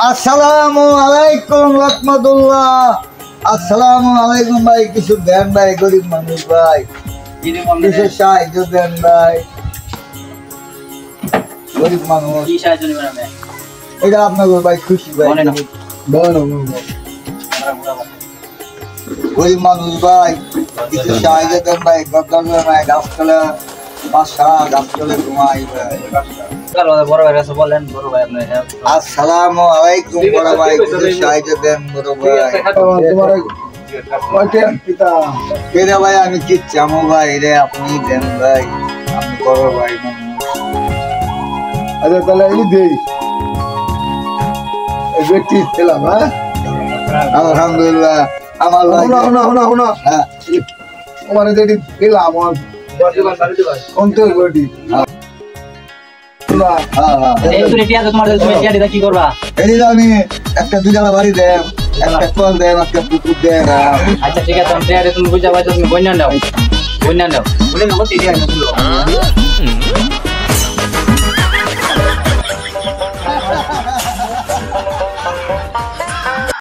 আসসালামু আলাইকুম রাহমাতুল্লাহ। আসসালামু আলাইকুম ভাই, কিছু দেন ভাই, গরিব মানুষ ভাই, কিছু সাহায্য দেন ভাই, গরিব মানুষ। কি সাহায্য নেবেন আপনি? এটা আপনার ভাই খুশি ভাই, গরিব মানুষ ভাই, কিছু সাহায্য দেন ভাই, ভাই গাছতলা বাসা, গাছতলা ঘুমাই ভাই। বড় ভাই কাছে বলেন, বড় ভাই আপনি আসসালামু আলাইকুম বড় ভাই, কিছু সাহায্য দেন বড় ভাই। কেরে ভাই আমি কি চামো ভাই, রে আপনি দেন ভাই, আপনি বড় ভাই মানুষ। আচ্ছা তাহলে এই দেই এই ব্যক্তি ছিলাম। হ্যাঁ আলহামদুলিল্লাহ আমার ভাই হ্যাঁ আমার এটি দিলাম অন্তর বডি। কি করবা? এই যে আমি একটা দুজালা বাড়ি দেন, একটা কল দেন, একটা পুকুর দেন। আচ্ছা ঠিক আছে, তুমি বুঝা পাইছো, তুমি বন্যা নাও, বন্যা নাও।